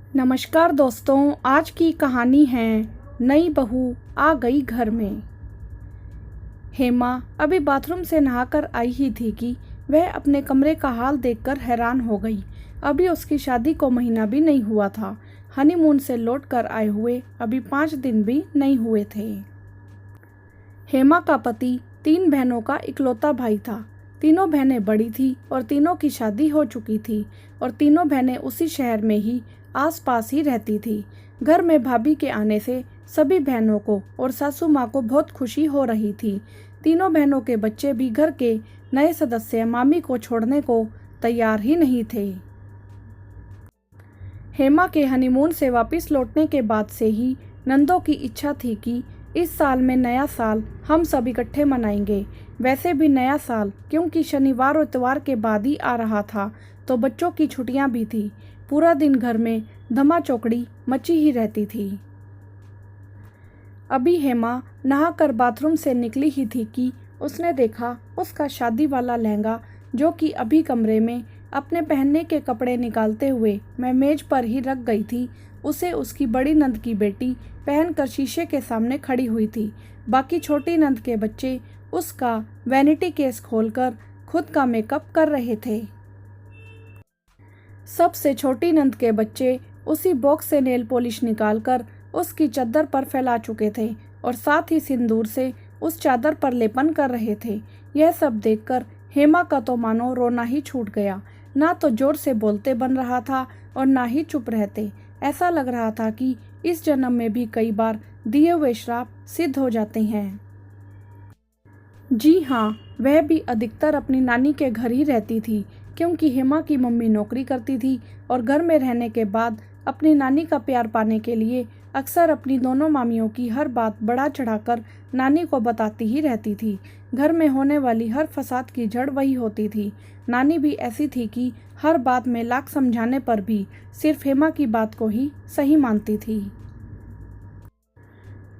नमस्कार दोस्तों, आज की कहानी है नई बहू आ गई घर में। हेमा अभी बाथरूम से नहाकर आई ही थी कि वह अपने कमरे का हाल देखकर हैरान हो गई। अभी उसकी शादी को महीना भी नहीं हुआ था। हनीमून से लौटकर आए हुए अभी 5 दिन भी नहीं हुए थे। हेमा का पति 3 बहनों का इकलौता भाई था। तीनों बहनें बड़ी थी और तीनों की शादी हो चुकी थी और तीनों बहनें उसी शहर में ही आसपास ही रहती थी। घर में भाभी के आने से सभी बहनों को और सासू माँ को बहुत खुशी हो रही थी। तीनों बहनों के बच्चे भी घर के नए सदस्य मामी को छोड़ने को तैयार ही नहीं थे। हेमा के हनीमून से वापस लौटने के बाद से ही नंदों की इच्छा थी कि इस साल में नया साल हम सब इकट्ठे मनाएंगे। वैसे भी नया साल क्योंकि शनिवार और इतवार के बाद ही आ रहा था, तो बच्चों की छुट्टियां भी थी। पूरा दिन घर में धमा चौकड़ी मची ही रहती थी। अभी हेमा नहाकर बाथरूम से निकली ही थी कि उसने देखा उसका शादी वाला लहंगा, जो कि अभी कमरे में अपने पहनने के कपड़े निकालते हुए मैं मेज पर ही रख गई थी, उसे उसकी बड़ी नंद की बेटी पहनकर शीशे के सामने खड़ी हुई थी। बाकी छोटी नंद के बच्चे उसका वैनिटी केस खोलकर खुद का मेकअप कर रहे थे। सबसे छोटी नंद के बच्चे उसी बॉक्स से नेल पॉलिश निकालकर उसकी चादर पर फैला चुके थे और साथ ही सिंदूर से उस चादर पर लेपन कर रहे थे। यह सब देखकर हेमा का तो मानो रोना ही छूट गया। ना तो जोर से बोलते बन रहा था और ना ही चुप रहते। ऐसा लग रहा था कि इस जन्म में भी कई बार दिए हुए श्राप सिद्ध हो जाते हैं। जी हाँ, वह भी अधिकतर अपनी नानी के घर ही रहती थी, क्योंकि हेमा की मम्मी नौकरी करती थी और घर में रहने के बाद अपनी नानी का प्यार पाने के लिए अक्सर अपनी दोनों मामियों की हर बात बढ़ा चढ़ाकर नानी को बताती ही रहती थी। घर में होने वाली हर फसाद की जड़ वही होती थी। नानी भी ऐसी थी कि हर बात में लाख समझाने पर भी सिर्फ हेमा की बात को ही सही मानती थी।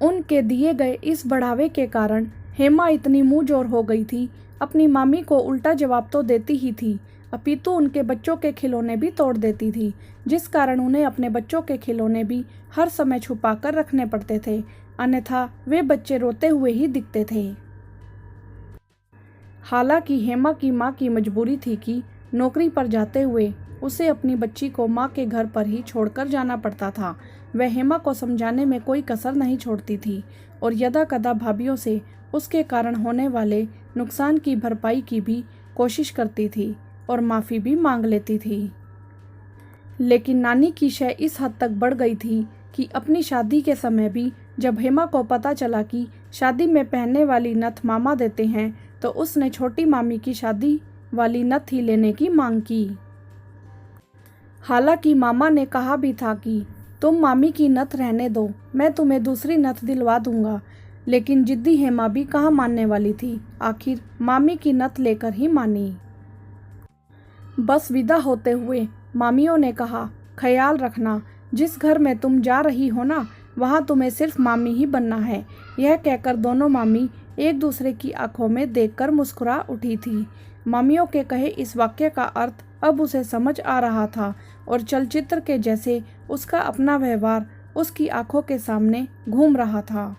उनके दिए गए इस बढ़ावे के कारण हेमा इतनी मुंह जोर हो गई थी, अपनी मामी को उल्टा जवाब तो देती ही थी, अपितु उनके बच्चों के खिलौने भी तोड़ देती थी, जिस कारण उन्हें अपने बच्चों के खिलौने भी हर समय छुपा कर रखने पड़ते थे, अन्यथा वे बच्चे रोते हुए ही दिखते थे। हालांकि हेमा की मां की मजबूरी थी कि नौकरी पर जाते हुए उसे अपनी बच्ची को मां के घर पर ही छोड़कर जाना पड़ता था। वह हेमा को समझाने में कोई कसर नहीं छोड़ती थी और यदाकदा भाभीियों से उसके कारण होने वाले नुकसान की भरपाई की भी कोशिश करती थी और माफ़ी भी मांग लेती थी। लेकिन नानी की शय इस हद तक बढ़ गई थी कि अपनी शादी के समय भी जब हेमा को पता चला कि शादी में पहनने वाली नथ मामा देते हैं, तो उसने छोटी मामी की शादी वाली नथ ही लेने की मांग की। हालांकि मामा ने कहा भी था कि तुम मामी की नथ रहने दो, मैं तुम्हें दूसरी नथ दिलवा दूंगा, लेकिन जिद्दी हेमा भी कहाँ मानने वाली थी। आखिर मामी की नथ लेकर ही मानी। बस विदा होते हुए मामियों ने कहा, ख्याल रखना, जिस घर में तुम जा रही हो ना, वहाँ तुम्हें सिर्फ मामी ही बनना है। यह कहकर दोनों मामी एक दूसरे की आंखों में देखकर मुस्कुरा उठी थी। मामियों के कहे इस वाक्य का अर्थ अब उसे समझ आ रहा था और चलचित्र के जैसे उसका अपना व्यवहार उसकी आंखों के सामने घूम रहा था।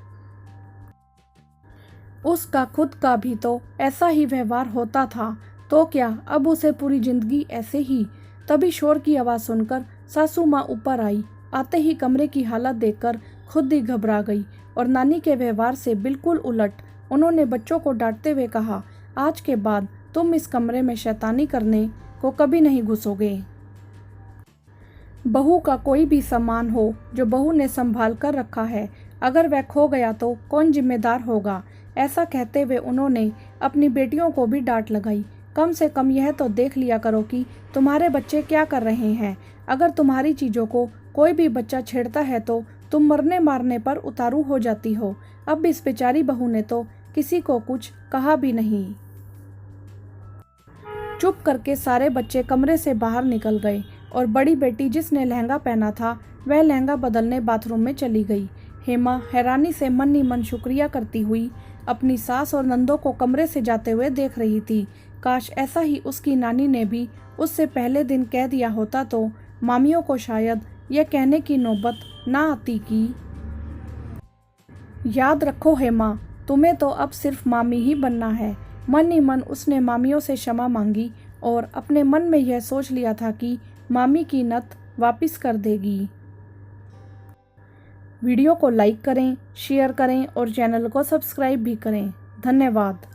उसका खुद का भी तो ऐसा ही व्यवहार होता था, तो क्या अब उसे पूरी जिंदगी ऐसे ही। तभी शोर की आवाज़ सुनकर सासू माँ ऊपर आई। आते ही कमरे की हालत देखकर खुद ही घबरा गई और नानी के व्यवहार से बिल्कुल उलट उन्होंने बच्चों को डांटते हुए कहा, आज के बाद तुम इस कमरे में शैतानी करने को कभी नहीं घुसोगे। बहू का कोई भी सामान हो जो बहू ने संभाल कर रखा है, अगर वह खो गया तो कौन जिम्मेदार होगा। ऐसा कहते हुए उन्होंने अपनी बेटियों को भी डांट लगाई। कम से कम यह तो देख लिया करो कि तुम्हारे बच्चे क्या कर रहे हैं। अगर तुम्हारी चीज़ों को कोई भी बच्चा छेड़ता है तो तुम मरने मारने पर उतारू हो जाती हो। अब इस बेचारी बहू ने तो किसी को कुछ कहा भी नहीं। चुप करके सारे बच्चे कमरे से बाहर निकल गए और बड़ी बेटी जिसने लहंगा पहना था वह लहंगा बदलने बाथरूम में चली गई। हेमा हैरानी से मन ही मन शुक्रिया करती हुई अपनी सास और नंदों को कमरे से जाते हुए देख रही थी। काश ऐसा ही उसकी नानी ने भी उससे पहले दिन कह दिया होता तो मामियों को शायद यह कहने की नौबत ना आती कि याद रखो हेमा, तुम्हें तो अब सिर्फ मामी ही बनना है। मन ही मन उसने मामियों से क्षमा मांगी और अपने मन में यह सोच लिया था कि मामी की नथ वापस कर देगी। वीडियो को लाइक करें, शेयर करें और चैनल को सब्सक्राइब भी करें। धन्यवाद।